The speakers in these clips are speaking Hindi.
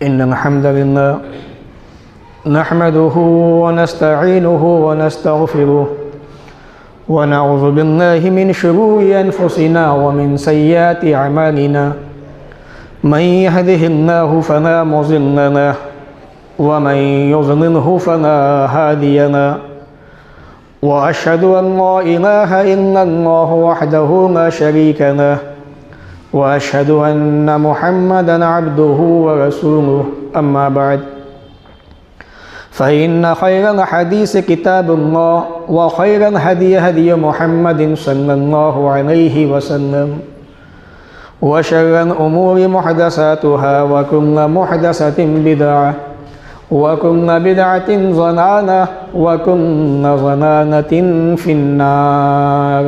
इन्नल हम्दलिल्लाह नहमदुहु व नस्तईनुहु व नस्तगफिरुहु व नऊज़ु बिल्लाहि मिन शुरूरि अनफुसिना व मिन सय्यिआति अमालिना मन यहदिहिल्लाहु फला मुज़िल्ल लहु व मन युज़लिल्हु फला हादिय लहु व अशहदु अन ला इलाहा इल्लल्लाहु वहदहु ला शरीका लहु व अशहदु अन्न मुहम्मदन अब्दुहु व रसूलुहु अम्मा बाद फ़इन्न खैरल हदीस किताबुल्लाह व खैरल हदी हदी मुहम्मदिन सल्लल्लाहु अलैहि वसल्लम व शर्रल उमूरि मुहदसातुहा व कुल्लु मुहदसतिन बिदअह व कुल्लु बिदअतिन ज़लालह व कुल्लु ज़लालतिन फिन्नार।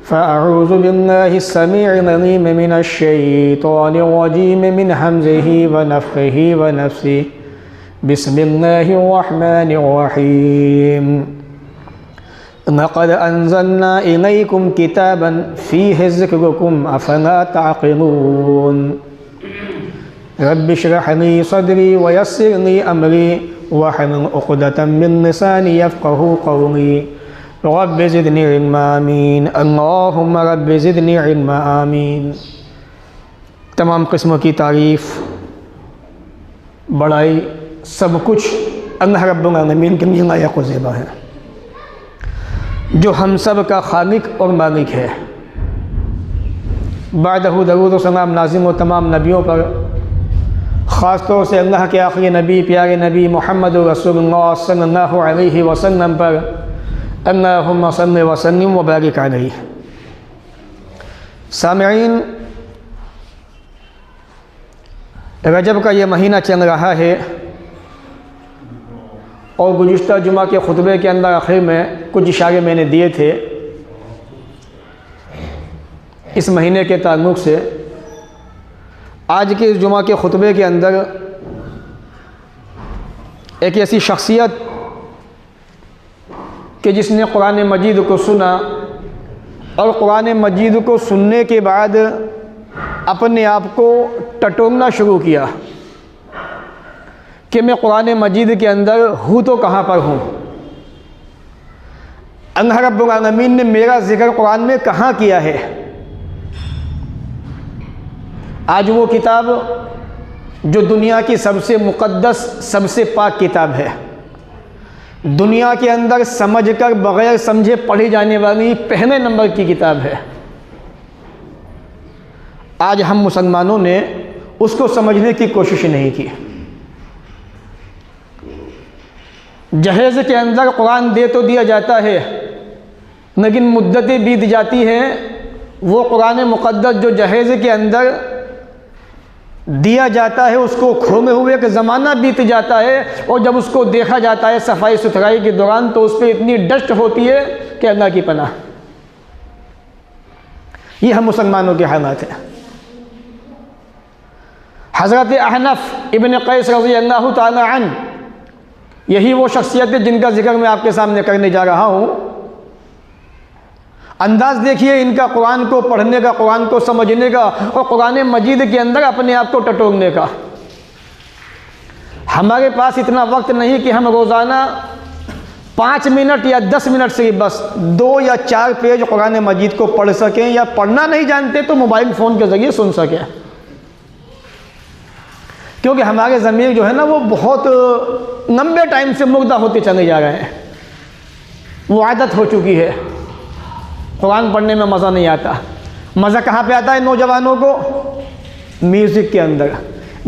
फ़अऊज़ु बिल्लाहि अस्समीइल अलीम मिनश शैतानिर रजीम मिन हम्ज़िहि व नफ़्ख़िहि व नफ़्सिहि। बिस्मिल्लाहिर रहमानिर रहीम। लक़द अंज़लना इलैकुम किताबन फ़ीहि ज़िक्रुकुम अफ़ला तअक़िलून। रब्बि इश्रह ली सदरी व यस्सिर ली अमरी वहलुल उक़दतम मिन लिसानी यफ़क़हू क़ौली। रब्बि ज़िदनी इल्मा आमीन। अल्लाहुम्मा रब्बि ज़िदनी इल्मा आमीन। तमाम किस्मों की तारीफ़, बड़ाई, सब कुछ अल्लाह रब्बुल आलमीन के लिए लायक व ज़ेबा है, जो हम सब का खालिक और मालिक है। बादहू दरूद व सलाम नाज़िम हो तमाम नबियों पर, ख़ास तौर से अल्लाह के आखिरी नबी प्यारे नबी मुहम्मद रसूलुल्लाह सल्लल्लाहु अलैहि वसल्लम पर अल्लाहुम्मा सल्लि व सल्लिम व बारिक अलैहि। सामिईन, रजब का ये महीना चल रहा है और गुज़िश्ता जुमा के खुतबे के अंदर आखिर में कुछ इशारे मैंने दिए थे इस महीने के ताल्लुक़ से। आज के इस जुमा के खुतबे के अंदर एक ऐसी शख्सियत कि जिसने कुरान मजीद को सुना और कुरान मजीद को सुनने के बाद अपने आप को टटोलना शुरू किया कि मैं कुरान मजीद के अंदर हूँ तो कहाँ पर हूँ, अल्लाह रब्बुल आलमीन ने मेरा ज़िक्र कुरान में कहाँ किया है। आज वो किताब जो दुनिया की सबसे मुक़द्दस, सबसे पाक किताब है, दुनिया के अंदर समझकर बग़ैर समझे पढ़ी जाने वाली पहले नंबर की किताब है, आज हम मुसलमानों ने उसको समझने की कोशिश नहीं की। जहेज़ के अंदर कुरान दे तो दिया जाता है, लेकिन मुद्दतें बीत जाती हैं। वो कुरान मुक़द्दस जो जहेज़ के अंदर दिया जाता है उसको खोमे हुए एक ज़माना बीत जाता है, और जब उसको देखा जाता है सफाई सुथराई के दौरान तो उस पर इतनी डस्ट होती है कि अल्लाह की पनाह। ये हम मुसलमानों के हालात हैं। हज़रत अहनफ़ इब्न क़ैस रज़ी अल्लाह ताला अन्हु, यही वो शख्सियत है जिनका जिक्र मैं आपके सामने करने जा रहा हूँ। अंदाज़ देखिए इनका कुरान को पढ़ने का, कुरान को समझने का और कुरान मजीद के अंदर अपने आप को टटोलने का। हमारे पास इतना वक्त नहीं कि हम रोज़ाना 5 मिनट या 10 मिनट से बस 2 या 4 पेज कुरान मजीद को पढ़ सकें, या पढ़ना नहीं जानते तो मोबाइल फ़ोन के ज़रिए सुन सकें, क्योंकि हमारे ज़मीर जो है ना वो बहुत लंबे टाइम से मुर्दा होते चले जा रहे हैं। वो आदत हो चुकी है, कुरान पढ़ने में मज़ा नहीं आता। मज़ा कहाँ पे आता है नौजवानों को? म्यूज़िक के अंदर,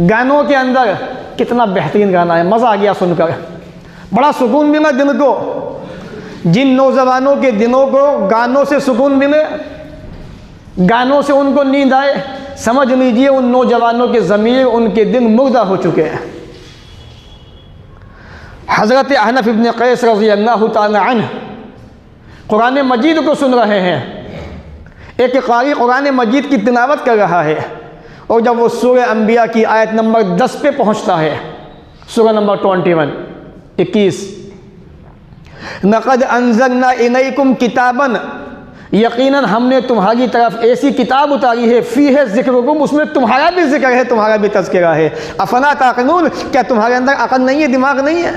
गानों के अंदर। कितना बेहतरीन गाना है, मज़ा आ गया सुनकर, बड़ा सुकून मिला दिल को। जिन नौजवानों के दिलों को गानों से सुकून मिले, गानों से उनको नींद आए, समझ लीजिए उन नौजवानों के ज़मीर, उनके दिल मुर्दा हो चुके हैं। हज़रत अहनफ़ इब्न क़ैस रज़ी अल्लाह ताला अन्हु कुरान मजीद को सुन रहे हैं। एक कारी कुरान मजीद की तिलावत कर रहा है, और जब वो सूरह अंबिया की आयत नंबर 10 पे पहुँचता है, सूरह नंबर 21, लक़द अंज़लना इलैकुम किताबन यकीनन हमने तुम्हारी तरफ ऐसी किताब उतारी है फ़ीह ज़िक्रुकुम, उसमें तुम्हारा भी जिक्र है, तुम्हारा भी तज़किरा है। अफला ताक़िलून, क्या तुम्हारे अंदर अक़ल नहीं है, दिमाग नहीं है?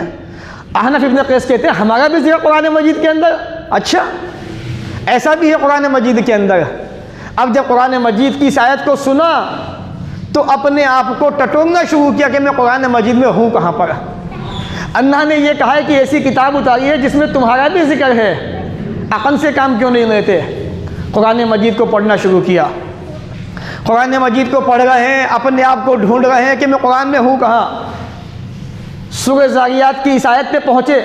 अहनफ़ इब्न क़ैस कहते हैं हमारा भी जिक्र कुरान मजीद के अंदर। अच्छा, ऐसा भी है कुरान मजीद के अंदर। अब जब कुरान मजीद की इस आयत को सुना तो अपने आप को टटोलना शुरू किया कि मैं कुरान मजीद में हूँ कहाँ पर। अल्लाह ने यह कहा है कि ऐसी किताब उतारी है जिसमें तुम्हारा भी जिक्र है, अक़ल से काम क्यों नहीं लेते? कुरान मजीद को पढ़ना शुरू किया, कुरान मजीद को पढ़ रहे हैं, अपने आप को ढूंढ रहे हैं कि मैं कुरान में हूँ कहाँ। सूरह ज़ारियात की इस आयत पे पहुँचे,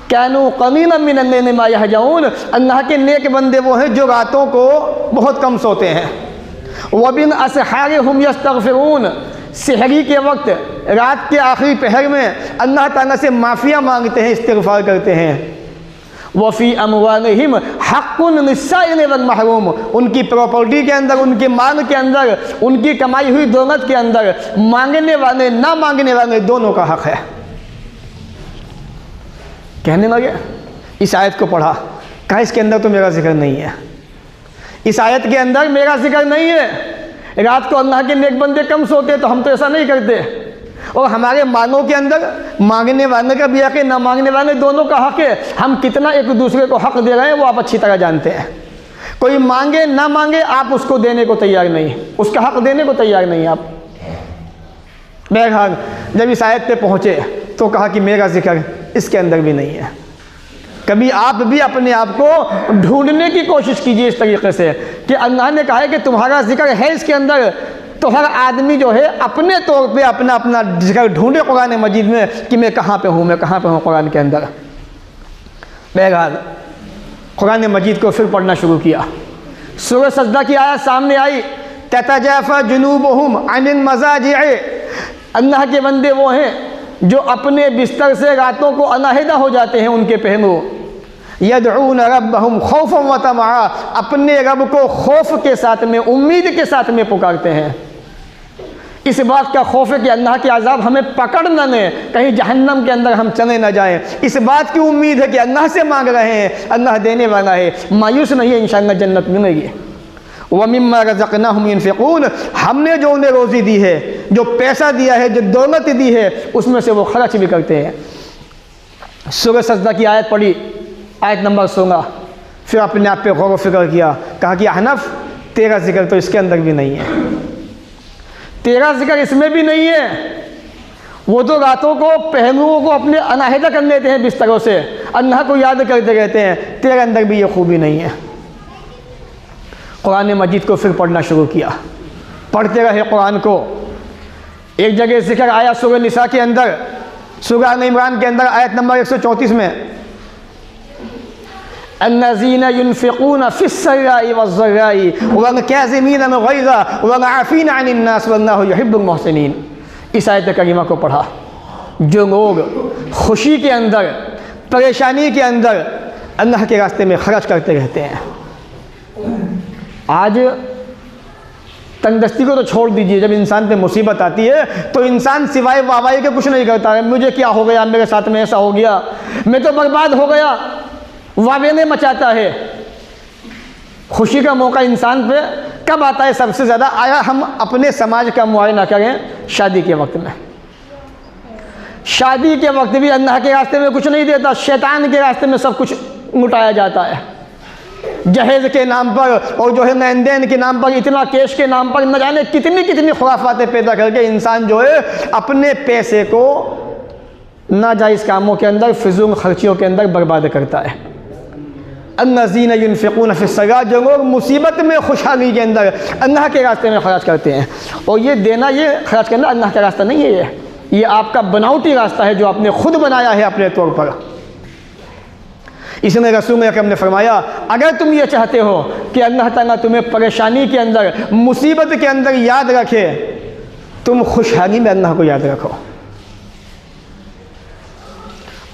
कैनू क़लीलन मिनल लैली मा यहजऊन, अल्लाह के नेक बंदे वो हैं जो रातों को बहुत कम सोते हैं। वबिन असहार हुम यस्तग़फिरून, सहरी के वक्त, रात के आखिरी पहर में अल्लाह ताला से माफ़िया मांगते हैं, इस्तिग़फ़ार करते हैं। वफ़ी अमवालिहिम हक़्क़ुन लिस्साइल वल महरूम, उनकी प्रॉपर्टी के अंदर, उनके माल के अंदर, उनकी कमाई हुई दौलत के अंदर मांगने वाले ना मांगने वाले दोनों का हक़ है। कहने लगे, इस आयत को पढ़ा, कहा इसके अंदर तो मेरा जिक्र नहीं है, इस आयत के अंदर मेरा जिक्र नहीं है। रात को अल्लाह के नेक बंदे कम सोते तो हम तो ऐसा नहीं करते, और हमारे मालों के अंदर मांगने वाले का भी हक़ है, ना मांगने वाले दोनों का हक़ है। हम कितना एक दूसरे को हक़ दे रहे हैं वो आप अच्छी तरह जानते हैं। कोई मांगे ना मांगे आप उसको देने को तैयार नहीं, उसका हक़ देने को तैयार नहीं आप। बहरहाल जब इस आयत पे पहुँचे तो कहा कि मेरा जिक्र इसके अंदर भी नहीं है। कभी आप भी अपने आप को ढूंढने की कोशिश कीजिए इस तरीके से कि अल्लाह ने कहा है कि तुम्हारा जिक्र है इसके अंदर, तो हर आदमी जो है अपने तौर पे अपना अपना जिक्र ढूंढे कुरान मजीद में कि मैं कहाँ पे हूँ, मैं कहाँ पे हूँ कुरान के अंदर। बहरहाल कुरान मजीद को फिर पढ़ना शुरू किया। सूरह सजदा की आयत सामने आई, ततजाफा जुनूबुहुम अनिल मज़ाजिअ, अल्लाह के बंदे वो हैं जो अपने बिस्तर से रातों को अलहदा हो जाते हैं उनके पहलू। यदऊन रब्बहुम खौफन व तमआ, अपने रब को खौफ के साथ में, उम्मीद के साथ में पुकारते हैं। इस बात का खौफ है कि अल्लाह के अज़ाब हमें पकड़ न ले, कहीं जहन्नम के अंदर हम चले न जाएं। इस बात की उम्मीद है कि अल्लाह से मांग रहे हैं, अल्लाह देने वाला है, मायूस नहीं है, इंशाअल्लाह जन्नत मिलेगी। व मिम्मा रज़क़नाहुम युनफ़िक़ून, हमने जो उन्हें रोज़ी दी है, जो पैसा दिया है, जो दौलत दी है, उसमें से वो खर्च भी करते हैं। सूरह सजदा की आयत पढ़ी, आयत नंबर 16, फिर अपने आप पे गौर व फिक्र किया, कहा कि अहनफ़ तेरा जिक्र तो इसके अंदर भी नहीं है, तेरा जिक्र इसमें भी नहीं है। वो तो रातों को, पहलुओं को अपने अनाहिदा कर लेते हैं बिस्तरों से, अल्लाह को याद करते रहते हैं, तेरे अंदर भी ये खूबी नहीं है। कुरान मजीद को फिर पढ़ना शुरू किया, पढ़ते रहे कुरान को। एक जगह जिक्र आया सूरह निसा के अंदर, सूरह आल इमरान के अंदर आयत नंबर 134 में, अन्नज़ीना युनफ़िक़ून फ़िस्सर्राई वज़्ज़र्राई वल्काज़िमीना अल ग़ैज़ वल्आफ़ीना अनिन नास वल्लाहु युहिब्बुल मुहसिनीन। इस आयत करीमा को पढ़ा। जो लोग खुशी के अंदर, परेशानी के अंदर अल्लाह के रास्ते में खर्च करते रहते हैं। आज तंगदस्ती को तो छोड़ दीजिए, जब इंसान पे मुसीबत आती है तो इंसान सिवाय वाहवाही के कुछ नहीं करता है। मुझे क्या हो गया, मेरे साथ में ऐसा हो गया, मैं तो बर्बाद हो गया, वावेने मचाता है। खुशी का मौका इंसान पे कब आता है सबसे ज़्यादा? आया हम अपने समाज का मुआयना करें, शादी के वक्त में। शादी के वक्त भी अल्लाह के रास्ते में कुछ नहीं देता, शैतान के रास्ते में सब कुछ लुटाया जाता है। जहेज के नाम पर और जो है लेन देन के नाम पर, इतना कैश के नाम पर, न जाने कितनी कितनी खुराफातें पैदा करके इंसान जो है अपने पैसे को नाजायज़ कामों के अंदर, फिजूल खर्चियों के अंदर बर्बाद करता है। अन्नज़ीना युनफ़िक़ून फ़िस्सर्रा, जो लोग मुसीबत में, खुशहाली के अंदर अल्लाह के रास्ते में खर्च करते हैं। और ये देना, ये खर्च करना अल्लाह का रास्ता नहीं है, ये आपका बनावटी रास्ता है जो आपने खुद बनाया है अपने तौर पर। इसलिए रसूल अकरम ने फरमाया, अगर तुम ये चाहते हो कि अल्लाह ताला तुम्हें परेशानी के अंदर, मुसीबत के अंदर याद रखे, तुम खुशहाली में अल्लाह को याद रखो।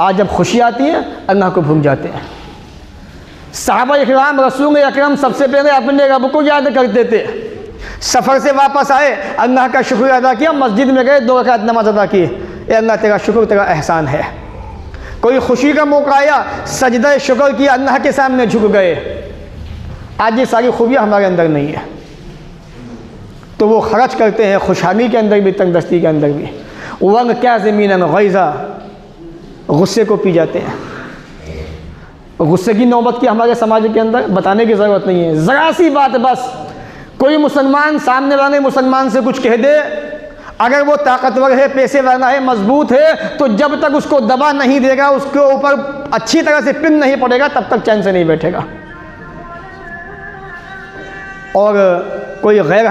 आज जब खुशी आती है अल्लाह को भूल जाते हैं। सहाबा इकराम रसूल अकरम सबसे पहले अपने रब को याद करते थे। सफ़र से वापस आए, अल्लाह का शुक्र अदा किया, मस्जिद में गए, 2 रकात नमाज अदा की, अल्लाह तेरा शुक्र, तेरा एहसान है। कोई खुशी का मौका आया, सजदा शुक्र किया, अल्लाह के सामने झुक गए। आज ये सारी खूबियाँ हमारे अंदर नहीं है, तो वो खर्च करते हैं खुशहाली के अंदर भी, तंगदस्ती के अंदर भी। वंग क्या ज़मीन गैज़ा, गुस्से को पी जाते हैं। गुस्से की नौबत की हमारे समाज के अंदर बताने की ज़रूरत नहीं है। ज़रा सी बात बस, कोई मुसलमान सामने वाले मुसलमान से कुछ कह दे, अगर वो ताकतवर है, पैसे वाला है, मजबूत है, तो जब तक उसको दबा नहीं देगा, उसके ऊपर अच्छी तरह से पिन नहीं पड़ेगा, तब तक चैन से नहीं बैठेगा। और कोई गैर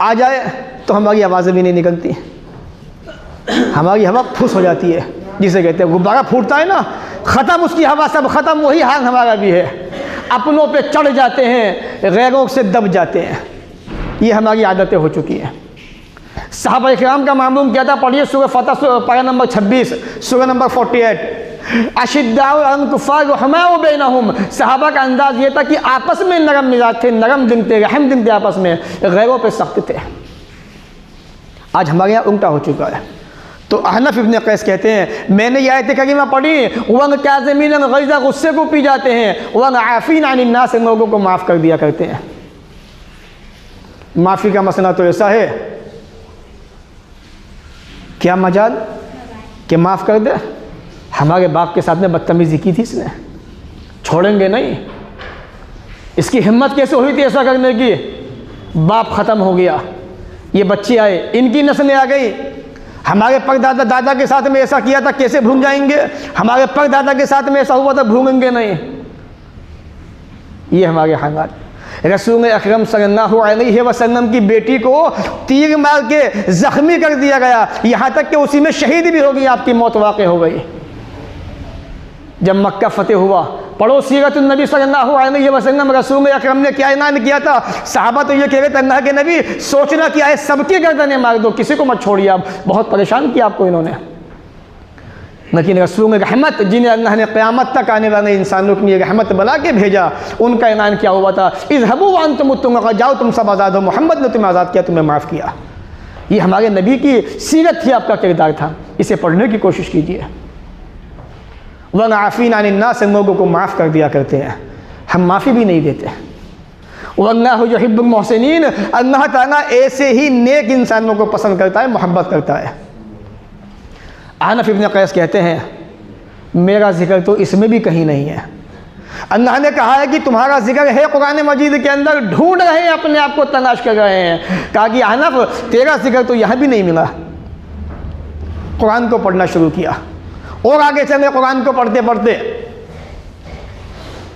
आ जाए तो हमारी आवाज़ें भी नहीं निकलती, हमारी हवा फुस हो जाती है, जिसे कहते हैं गुब्बारा फूटता है ना, ख़त्म उसकी हवा, सब ख़त्म। वही हाल हमारा भी है, अपनों पे चढ़ जाते हैं, गैरों से दब जाते हैं। ये हमारी आदतें हो चुकी हैं। सहाबा इकराम का मामूम क्या था, पढ़िए सूरह फतह पारा नंबर 26, सूरह नंबर 48। अशिद्दाउ अलल कुफ़ार रुहमाउ बैनहुम, सहाबा का अंदाज़ ये था कि आपस में नरम मिजाज थे, नरम दिन थे, रहम दिन थे, आपस में गैरों पे सख्त थे। आज हमारे यहाँ उल्टा हो चुका है। तो अहनफ इब्न कैस कहते हैं, मैंने यह आयत करीमा पढ़ी, वंग काज़िमीन गैज़ा, गुस्से को पी जाते हैं, वंग आफ़ीन अनिन नास, लोगों को माफ़ कर दिया करते हैं। माफ़ी का मसला तो ऐसा है, क्या मजाल कि माफ़ कर दे। हमारे बाप के साथ में बदतमीज़ी की थी इसने, छोड़ेंगे नहीं। इसकी हिम्मत कैसे हुई थी ऐसा करने की? बाप ख़त्म हो गया, ये बच्चे आए, इनकी नस्लें आ गई। हमारे परदादा दादा के साथ में ऐसा किया था, कैसे भूल जाएंगे? हमारे परदादा के साथ में ऐसा हुआ था, भूलेंगे नहीं। ये हमारे हालात। रसूल अकरम सल्लल्लाहु अलैहि वसल्लम की बेटी को तीर मार के ज़ख्मी कर दिया गया, यहाँ तक कि उसी में शहीद भी हो गई, आपकी मौत वाक़ हो गई। जब मक्का फतेह हुआ, पढ़ो सीरतुन नबी सल्लल्लाहु अलैहि वसल्लम, रसूल अकरम ने क्या ऐलान किया था? सहाबा तो ये कह रहे थे, अल्लाह के नबी सोचना क्या है, सबकी गर्दनें मार दो, किसी को मत छोड़िए। आप बहुत परेशान किया आपको इन्होंने, लेकिन रसूल रहमत, जिन्हें अल्लाह ने क़यामत तक आने वाले इंसानों के लिए रहमत बना के भेजा, उनका ऐलान क्या हुआ था? इज़हबू व अंतुम मुत्तक़ून, जाओ तुम सब आज़ाद हो, मोहम्मद ने तुम्हें आज़ाद किया, तुम्हें माफ़ किया। ये हमारे नबी की सीरत थी, आपका किरदार था। इसे पढ़ने की कोशिश कीजिए। वन आफ़ीन अनिन नास, लोगों को माफ़ कर दिया करते हैं, हम माफ़ी भी नहीं देते। वल्लाहु युहिब्बुल मुहसिनीन, अल्लाह ताला ऐसे ही नेक इंसानों को पसंद करता है, मोहब्बत करता है। अहनफ इब्न कैस कहते हैं, मेरा जिक्र तो इसमें भी कहीं नहीं है। अल्लाह ने कहा है कि तुम्हारा जिक्र है कुरान मजीद के अंदर, ढूंढ रहे हैं, अपने आप को तलाश कर रहे हैं। कहा कि अहनफ तेरा जिक्र तो यहाँ भी नहीं मिला। कुरान को पढ़ना शुरू किया और आगे चले कुरान को पढ़ते पढ़ते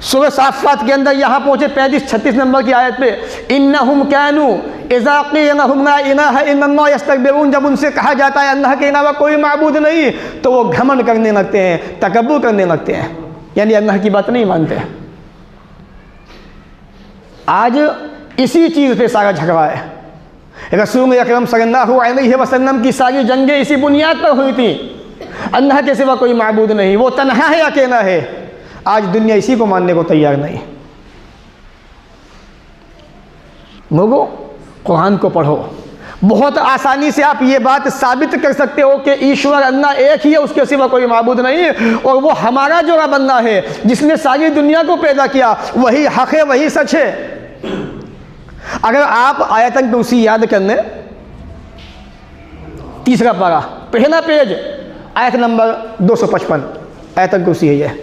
सूरह साफ़ात के अंदर यहाँ पहुँचे 35-36 नंबर की आयत पे, इन्नहुम कानू इज़ा क़ील लहुम ला इलाहा इल्लल्लाह यस्तकबिरून, जब उनसे कहा जाता है अल्लाह के अलावा कोई माबूद नहीं, तो वो घमंड करने लगते हैं, तकब्बुर करने लगते हैं, यानी अल्लाह की बात नहीं मानते। आज इसी चीज़ पे सारा झगड़ा है। रसूल अकरम सल्लल्लाहु अलैहि वसल्लम की सारी जंगें इसी बुनियाद पर हुई थी, अल्लाह के सिवा कोई माबूद नहीं, वो तन्हा है, अकेला है। आज दुनिया इसी को मानने को तैयार नहीं। लोगों, कुरान को पढ़ो, बहुत आसानी से आप ये बात साबित कर सकते हो कि ईश्वर अल्लाह एक ही है, उसके सिवा कोई माबूद नहीं, और वो हमारा जो रब अल्लाह है जिसने सारी दुनिया को पैदा किया, वही हक है, वही सच है। अगर आप आयतन कुर्सी याद कर लें, 3रा पारा, पहला पेज, आयत नंबर 255, आयतन कुर्सी है ये।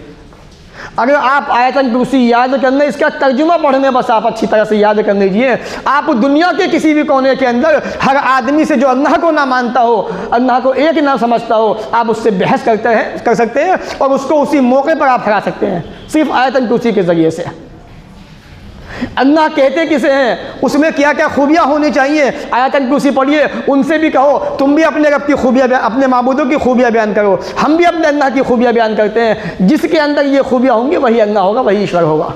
अगर आप आयतन कुर्सी याद कर लें, इसका तर्जुमा पढ़ने बस आप अच्छी तरह से याद कर लीजिए, आप दुनिया के किसी भी कोने के अंदर हर आदमी से जो अल्लाह को ना मानता हो, अल्लाह को एक ना समझता हो, आप उससे बहस कर सकते हैं और उसको उसी मौके पर आप हरा सकते हैं, सिर्फ आयतन कुर्सी के ज़रिए से। अल्लाह कहते किसे हैं, उसमें क्या क्या खूबियाँ होनी चाहिए, आयतन कुर्सी पढ़िए, उनसे भी कहो तुम भी अपने रब की खूबियाँ, अपने माबूदों की खूबियाँ बयान करो, हम भी अपने अल्लाह की खूबियाँ बयान करते हैं। जिसके अंदर ये खूबियाँ होंगी वही अल्लाह होगा, वही ईश्वर होगा।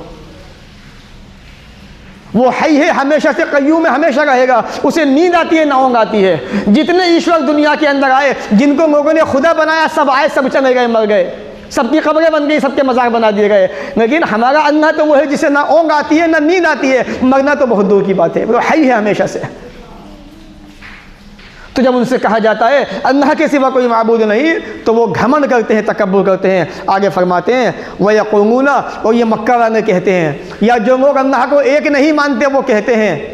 वो है हमेशा से कय्यूम है, हमेशा रहेगा, उसे नींद आती है ना ऊँघ आती है। जितने ईश्वर दुनिया के अंदर आए, जिनको लोगों ने खुदा बनाया, सब आए, सब चले गए, मर गए, सबकी कब्रें बन गई, सबके मजाक बना दिए गए। लेकिन हमारा अल्लाह तो वो है जिसे ना ऊँघ आती है ना नींद आती है, मरना तो बहुत दूर की बात है, वो है हमेशा से। तो जब उनसे कहा जाता है अल्लाह के सिवा कोई माबूद नहीं, तो वो घमंड करते हैं, तकब्बुर करते हैं। आगे फरमाते हैं व यक़ूलूना, और ये मक्का वाले कहते हैं, या जो लोग अल्लाह को एक नहीं मानते वो कहते हैं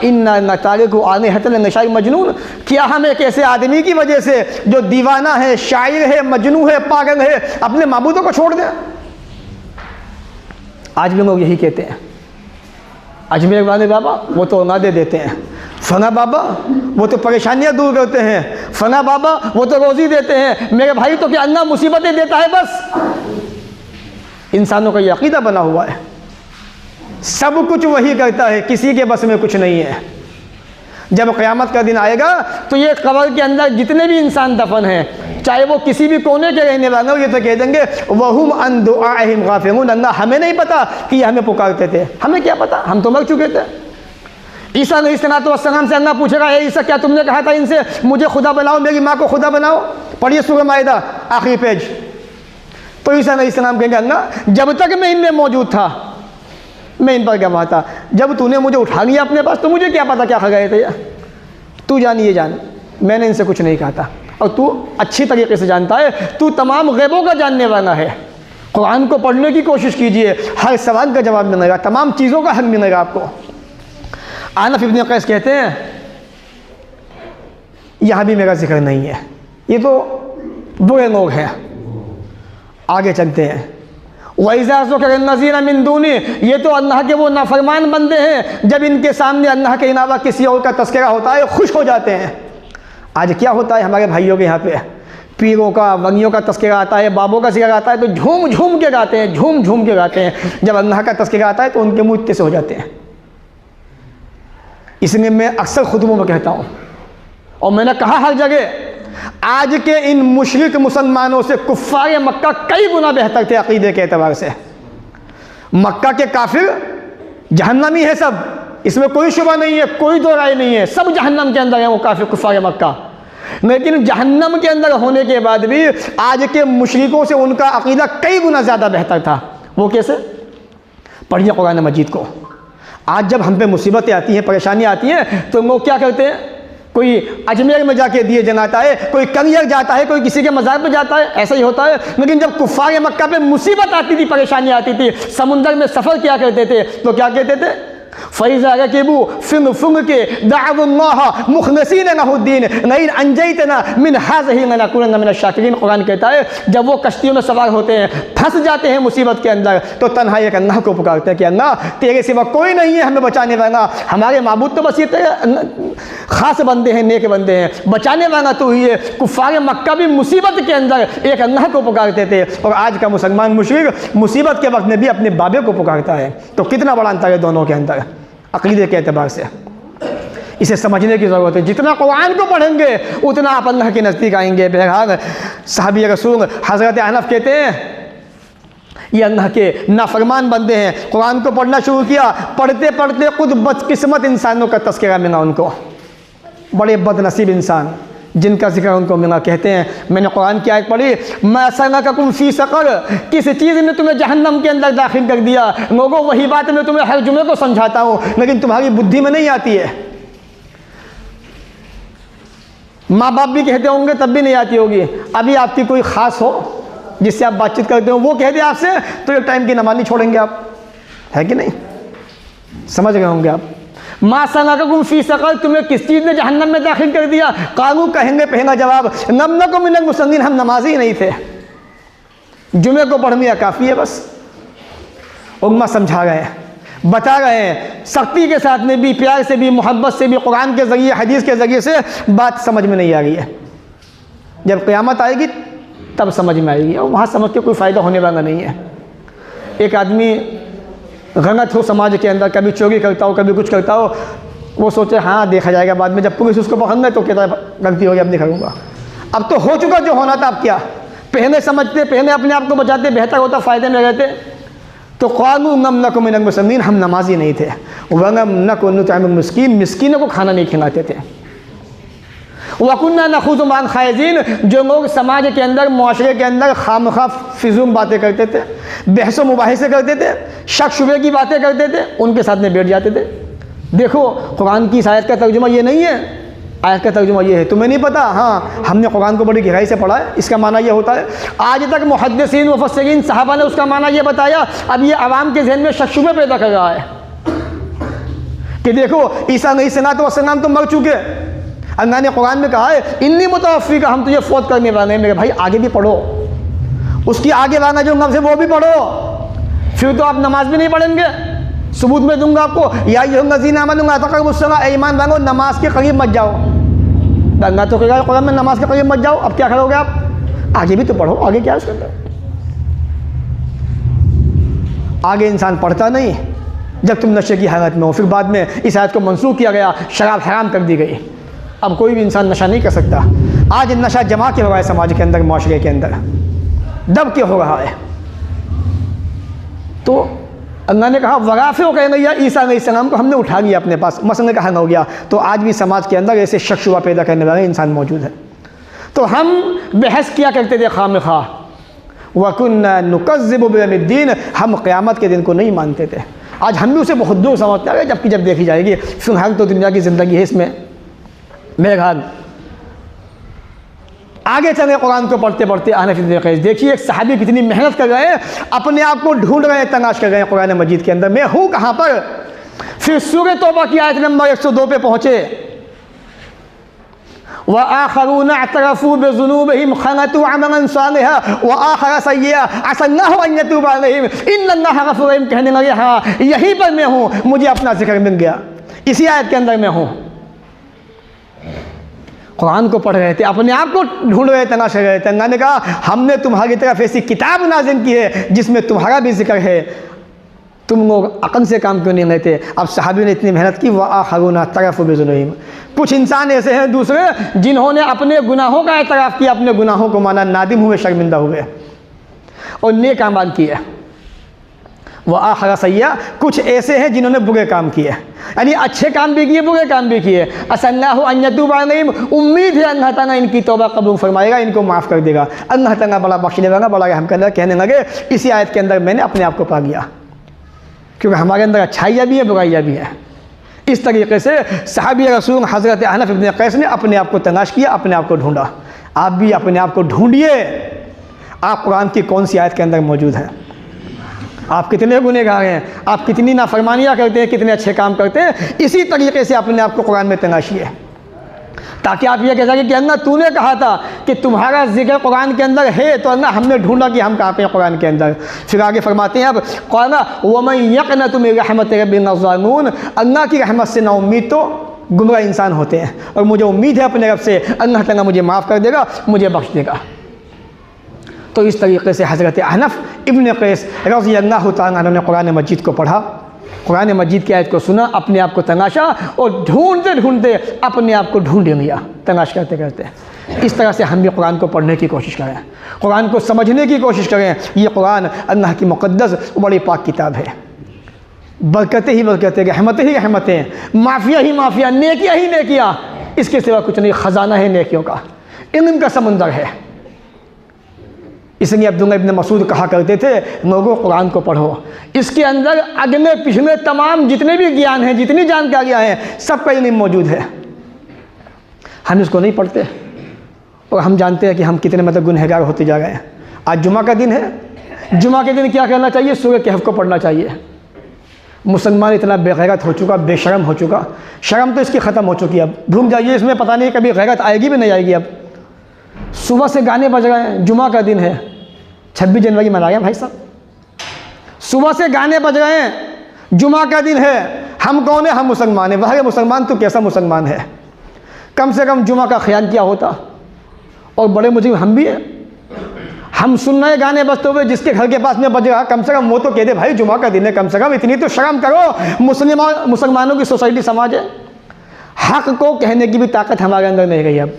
इन्ना नतारिकु आलिहतन नशाई मजनून, क्या हम एक ऐसे आदमी की वजह से जो दीवाना है, शायर है, मजनू है, पागल है, अपने माबूदों को छोड़ दें? आज भी लोग यही कहते हैं। अजमेर वाले बाबा वो तो औलादे देते हैं, फना बाबा वो तो परेशानियां दूर करते हैं, फना बाबा वो तो रोज़ी देते हैं, मेरे भाई तो क्या अल्लाह मुसीबतें देता है? बस इंसानों का ये अक़ीदा बना हुआ है, सब कुछ वही करता है, किसी के बस में कुछ नहीं है। जब क़यामत का दिन आएगा तो ये कब्र के अंदर जितने भी इंसान दफन हैं, चाहे वो किसी भी कोने के रहने वाले हो, ये तो कह देंगे वहुम अन दुआहिम गाफिलून, अल्लाह हमें नहीं पता कि ये हमें पुकारते थे, हमें क्या पता, हम तो मर चुके थे। ईसा अलैहिस्सलाम से अल्लाह पूछेगा, ए ईसा क्या तुमने कहा था इनसे मुझे खुदा बनाओ, मेरी माँ को खुदा बनाओ? पढ़िए सूरह माइदा आखिरी पेज। तो ईसा अलैहिस्सलाम कहेंगे अल्लाह जब तक मैं इनमें मौजूद था मैं इन पर गवाह था, जब तूने मुझे उठा लिया अपने पास तो मुझे क्या पता क्या खा गए थे? तू जान ये जान मैंने इनसे कुछ नहीं कहा था, और तू अच्छी तरीके से जानता है, तू तमाम गैबों का जानने वाला है। कुरान को पढ़ने की कोशिश कीजिए, हर सवाल का जवाब मिलेगा, तमाम चीज़ों का हल मिलेगा आपको। आनफ इब्न कैस कहते हैं यहाँ भी मेरा जिक्र नहीं है, ये तो बुरे लोग हैं। आगे चलते हैं, वज़ीर मिन दूनी, ये तो अल्लाह के वो नाफरमान बंदे हैं, जब इनके सामने अल्लाह के अलावा किसी और का तस्करा होता है खुश हो जाते हैं। आज क्या होता है हमारे भाइयों के यहाँ पे, पीरों का, वलियों का तस्करा आता है, बाबों का जिक्र आता है तो झूम झूम के गाते हैं, झूम झूम के गाते हैं। जब अल्लाह का तस्करा आता है तो उनके मुँह इत्ते से हो जाते हैं। इसलिए मैं अक्सर खुतबों में कहता हूँ, और मैंने कहा हर जगह, आज के इन मुशरिक मुसलमानों से कुफ्फार मक्का कई गुना बेहतर थे अक़ीदे के एतबार से। मक्का के काफिर जहन्नमी है सब, इसमें कोई शुबा नहीं है, कोई दो राय नहीं है, सब जहन्नम के अंदर है वो काफिर कुफ्फार मक्का। लेकिन जहन्नम के अंदर होने के बाद भी आज के मुशरिकों से उनका अक़ीदा कई गुना ज़्यादा बेहतर था। वो कैसे? पढ़िए कुरान मजीद को। आज जब हम पे मुसीबतें आती हैं, परेशानियाँ आती हैं, तो लोग क्या करते हैं? कोई अजमेर में जाके दिए जलाता है, कोई करियर जाता है, कोई किसी के मज़ार पे जाता है, ऐसा ही होता है। लेकिन जब कुफ्फार मक्का पे मुसीबत आती थी, परेशानी आती थी, समुंदर में सफ़र किया करते थे, तो क्या कहते थे? फ़ैज़ा रकिबू फिन फुंग के दअवुल्लाह मुख़लिसीन लहुद्दीन लइन अंजयतना मिन हाज़िही लनकुनन्ना मिनश शाकिरीन। कुरान कहता है जब वो कश्तियों में सवार होते हैं, फंस जाते हैं मुसीबत के अंदर, तो तन्हा एक अल्लाह को पुकारते हैं कि अल्लाह तेरे सिवा कोई नहीं है हमें बचाने वाला, हमारे माबूद तो बस ये तेरे ख़ास बंदे हैं, नेक बंदे हैं, बचाने वाला तो ही है। कुफ्फार मक्का भी मुसीबत के अंदर एक अल्लाह को पुकारते थे, और आज का मुसलमान मुशरिक मुसीबत के वक्त में भी अपने बाबे को पुकारता है। तो कितना बड़ा अंतर है दोनों के अंदर अक़ीदे के एतबार से। इसे समझने की ज़रूरत है। जितना कुरान को पढ़ेंगे उतना आप अल्लाह के नज़दीक आएंगे। बहरहाल साहबी रसूल हज़रत अनफ कहते हैं ये अल्लाह के नाफरमान बंदे हैं। कुरान को पढ़ना शुरू किया, पढ़ते पढ़ते खुद बदकिस्मत इंसानों का तस्करा मिला उनको, बड़े बदनसीब इंसान जिनका जिक्र उनको मिला। कहते हैं मैंने कुरान की आयत पढ़ी, मैं सलककुम फी सक़र, किस चीज़ ने तुम्हें जहन्नम के अंदर दाखिल कर दिया। लोगों वही बात मैं तुम्हें हर जुमे को समझाता हूँ, लेकिन तुम्हारी बुद्धि में नहीं आती है। माँ बाप भी कहते होंगे तब भी नहीं आती होगी। अभी आपकी कोई ख़ास हो जिससे आप बातचीत करते हो, वो कह दे आपसे तो एक टाइम की नमाज़ नहीं छोड़ेंगे आप, है कि नहीं? समझ गए होंगे आप। माँ सलककुम फी सक़र, तुम्हें किस चीज़ ने जहन्नम में दाखिल कर दिया। कानू कहेंगे पहला जवाब लम नकु मिनल मुसल्लीन, हम नमाजी ही नहीं थे। जुमे को पढ़ लिया काफ़ी है बस। उम्मा समझा गए, बता रहे हैं सख्ती के साथ में भी, प्यार से भी, मोहब्बत से भी, कुरान के ज़रिए हदीस के ज़रिए से बात समझ में नहीं आ रही है। जब क़यामत आएगी तब समझ में आएगी, और वहाँ समझ के कोई फ़ायदा होने वाला नहीं है। एक आदमी गलत हो समाज के अंदर, कभी चोरी करता हो, कभी कुछ करता हो, वो सोचे हाँ देखा जाएगा बाद में, जब पुलिस उसको पकड़ना तो कहता है गलती हो गई अब नहीं करूँगा। अब तो हो चुका जो होना था, अब क्या? पहले समझते, पहले अपने आप को बचाते, बेहतर होता, फ़ायदे में रहते। तो क़ालू लम नकु मिनल मुसल्लीन, हम नमाजी नहीं थे। वलम नकु नुतइमुल मिस्कीन, मिस्कीनों को खाना नहीं खिलाते थे। वकुन्ना नखूज़ु मअल खाइज़ीन, जो लोग समाज के अंदर, मुआशरे के अंदर खामखा फिजूल बातें करते थे, बहस व मुबाहिसे करते थे, शक शुबे की बातें करते थे, उनके साथ में बैठ जाते थे। देखो कुरान की इस आयत का तर्जुमा ये नहीं है आयत का तर्जुमा ये है, तुम्हें नहीं पता? हाँ, हमने कुरान को बड़ी गहराई से पढ़ा है, इसका माना ये होता है। आज तक मुहद्दिसीन मुफस्सिरीन सहाबा ने उसका माना ये बताया। अब ये आवाम के जहन में शक शुबे पैदा कर रहा है कि देखो ईसा अलैहिस्सलाम तो मर चुके। अल्लाह ने कुरान में कहा है इन्नी मुतवफ़्फ़ी का, हम तुझे फौत करने वाले हैं। मेरे भाई आगे भी पढ़ो, उसकी आगे वाला जो लफ्ज़ है वो भी पढ़ो, फिर तो आप नमाज भी नहीं पढ़ेंगे। सबूत में दूंगा आपको, या अय्युहल्लज़ीना आमनू ला तक़रबुस्सलाह, ईमान वालों नमाज के करीब मत जाओ। अल्लाह तो कहेगा कुरान में नमाज के करीब मत जाओ, अब क्या करोगे आप? आगे भी तो पढ़ो, आगे क्या है उसके अंदर? आगे इंसान पढ़ता नहीं जब तुम नशे की हालत में हो, फिर बाद में इस आयत को मनसूख किया गया, शराब हराम कर दी गई। अब कोई भी इंसान नशा नहीं कर सकता। आज नशा जमा के हो रहा है समाज के अंदर, माशरे के अंदर दब के हो रहा है। तो अल्लाह ने कहा वगाफ़िर कहेंगे या ईसा अलैहिस्सलाम को हमने उठा लिया अपने पास, मसले का हल हो गया। तो आज भी समाज के अंदर ऐसे शक शुबा पैदा करने वाले इंसान मौजूद है। तो हम बहस किया करते थे खामखा, वकुन्ना नुकज़्ज़िबु बियौमिद्दीन, हम क़यामत के दिन को नहीं मानते थे। आज हम भी उसे बहुत दूर समझते हैं, जबकि जब देखी जाएगी फ़िलहाल तो दुनिया की ज़िंदगी है इसमें मेरे ख्याल। आगे चले कुरान को पढ़ते पढ़ते अहनफ़ इब्न क़ैस, देखिए एक सहाबी कितनी मेहनत कर रहे हैं, अपने आप को ढूंढ रहे हैं, तलाश कर रहे हैं कुरान मजीद के अंदर, मैं हूँ कहाँ पर। फिर सूरह तौबा की आयत नंबर 102 पे पहुँचे, व आखरून अतरफू बिज़ुनूबिहिम खलतू अमलन सालिहा व आखर सय्या असल्लाहु अन यतूब अलैहिम इन्नल्लाह गफूरुर रहीम। कहने लगे हाँ यहीं पर मैं हूँ, मुझे अपना जिक्र मिल गया, इसी आयत के अंदर मैं हूँ। कुरान को पढ़ रहे थे, अपने आप को ढूंढ रहे, तलाश रहे थे। अल्लाह ने कहा हमने तुम्हारी तरफ ऐसी किताब नाज़िल की है जिसमें तुम्हारा भी जिक्र है, तुम लोग अक़ल से काम क्यों नहीं लेते? अब सहाबी ने इतनी मेहनत की, व आखरून तरफ़ बिज़ुनूबिहिम, कुछ इंसान ऐसे हैं दूसरे जिन्होंने अपने गुनाहों का एतराफ़ किया, अपने गुनाहों को माना, नादिम हुए, शर्मिंदा हुए और नेक अमाल किए। व आखर सय्या, कुछ ऐसे हैं जिन्होंने बुरे काम किए, यानी अच्छे काम भी किए, बुरे काम भी किए। असल्लाहु अन यतूब अलैहिम, उम्मीद है अल्लाह ताला इनकी तौबा कबूल फरमाएगा, इनको माफ़ कर देगा। अल्लाह ताला बड़ा बख्शने वाला, बड़ा रहम करने वाला। कहने लगे इसी आयत के अंदर मैंने अपने आप को पा लिया, क्योंकि हमारे अंदर अच्छाइयाँ भी है, बुराइयाँ भी है। इस तरीके से सहाबी रसूल हज़रत अहनफ़ इब्न क़ैस ने अपने आप को तलाश किया, अपने आप को ढूंढा। आप भी अपने आप को ढूंढिए, आप कुरान की कौन सी आयत के अंदर मौजूद हैं, आप कितने गुनहगार हैं, आप कितनी नाफरमानियाँ करते हैं, कितने अच्छे काम करते हैं। इसी तरीके से अपने आप को कुरान में तलाशिए, ताकि आप ये कह सकें कि अल्लाह तूने कहा था कि तुम्हारा जिक्र कुरान के अंदर है, तो अल्लाह हमने ढूंढा कि हम कहाँ पे हैं कुरान के अंदर। फिर आगे फरमाते हैं अब क़ाला वमन यक़नतु मिन रहमति रब्बिल ज़ालिमून, अल्लाह की रहमत से नाउम्मीद तो गुमराह इंसान होते हैं, और मुझे उम्मीद है अपने रब से अल्लाह ताला मुझे माफ़ कर देगा, मुझे बख्श देगा। तो इस तरीके से हज़रत अहनफ़ इब्न क़ैस रज़ियल्लाहु तआला अन्हु ने कुरान मजीद को पढ़ा, कुरान मजीद की आयत को सुना, अपने आप को तलाशा और ढूंढते ढूंढते अपने आप को ढूंढ लिया, तलाश करते करते। इस तरह से हम भी कुरान को पढ़ने की कोशिश करें, कुरान को समझने की कोशिश करें। ये कुरान अल्लाह की मुक़द्दस बड़ी पाक किताब है, बरकतें ही बरकतें, रहमतें ही रहमतें, माफ़िया ही माफ़िया, नेकियाँ ही नेकियाँ, इसके सिवा कुछ नहीं। ख़जाना है नेकियों का, इल्म का समंदर है। इसलिए अब्दुल्लाह इब्न मसूद कहा करते थे लोगों कुरान को पढ़ो, इसके अंदर अगले पिछले तमाम जितने भी ज्ञान हैं, जितनी जानकारियाँ हैं, सबका इल्म मौजूद है। हम इसको नहीं पढ़ते और हम जानते हैं कि हम कितने मतलब गुनहगार होते जा रहे हैं। आज जुमा का दिन है, जुमा के दिन क्या करना चाहिए? सूरह कहफ को पढ़ना चाहिए। मुसलमान इतना बेगैरत हो चुका, बेशरम हो चुका, शर्म तो इसकी ख़त्म हो चुकी है। अब भूल जाइए, इसमें पता नहीं कभी गैरत आएगी भी नहीं आएगी। अब सुबह से गाने बज रहे हैं, जुमा का दिन है, 26 जनवरी मना गया भाई साहब, सुबह से गाने बज रहे हैं, जुमा का दिन है। हम कौन है? हम मुसलमान हैं। वह मुसलमान तो कैसा मुसलमान है? कम से कम जुमा का ख्याल किया होता। और बड़े मुझे हम भी हैं, हम सुन रहे गाने बजते हुए, जिसके घर के पास में बज रहा, कम से कम वो तो कह दे भाई जुमा का दिन है, कम से कम इतनी तो शर्म करो। मुसलमानों की सोसाइटी, समाज है, हक़ को कहने की भी ताकत हमारे अंदर नहीं रही। अब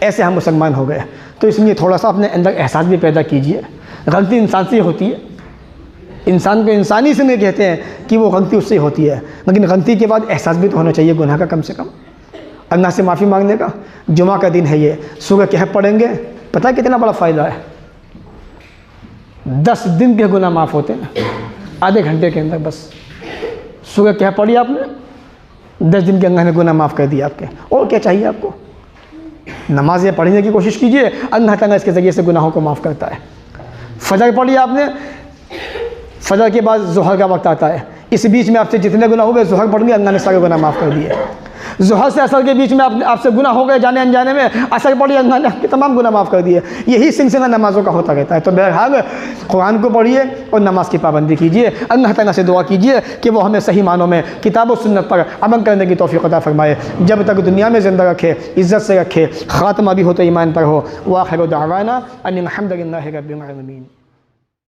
ऐसे हम मुसलमान हो गए। तो इसलिए थोड़ा सा अपने अंदर एहसास भी पैदा कीजिए। गलती इंसान से होती है, इंसान को इंसानी से नहीं कहते हैं कि वो गलती उससे होती है, लेकिन गलती के बाद एहसास भी तो होना चाहिए गुनाह का, कम से कम अल्लाह से माफ़ी मांगने का। जुमा का दिन है, ये सूरह कहफ पढ़ेंगे, पता है कितना बड़ा फ़ायदा है? 10 दिन के गुनाह माफ़ होते हैं आधे घंटे के अंदर। बस सूरह कहफ पढ़ी आपने, 10 दिन के अल्लाह ने गुनाह माफ़ कर दिया आपके। और क्या चाहिए आपको? नमाज़ें पढ़ने की कोशिश कीजिए, अल्लाह ताला इसके ज़रिए से गुनाहों को माफ़ करता है। फ़जर पढ़ी आपने, फ़जर के बाद ज़ुहर का वक्त आता है, इस बीच में आपसे जितने गुनाह हुए ज़ुहर पढ़ लिया, अल्लाह ने सारे गुनाह माफ़ कर दिए। ज़ुहर से असर के बीच में आपसे गुनाह हो गए जाने अनजाने में, असर पढ़ी, अल्लाह ने आपके तमाम गुनाह माफ़ कर दिए। यही सिलसिला नमाज़ों का होता रहता है। तो बहरहाल कुरान को पढ़िए और नमाज की पाबंदी कीजिए। अल्लाह ताला से दुआ कीजिए कि वो हमें सही मानों में किताब और सुन्नत पर अमल करने की तौफ़ीक़ अता फ़रमाए, जब तक दुनिया में ज़िंदा रखे, इज़्ज़त से रखे, ख़ात्मा भी हो तो ईमान पर हो। व आख़िरु दावाना अनिल हम्दुलिल्लाहि रब्बिल आलमीन।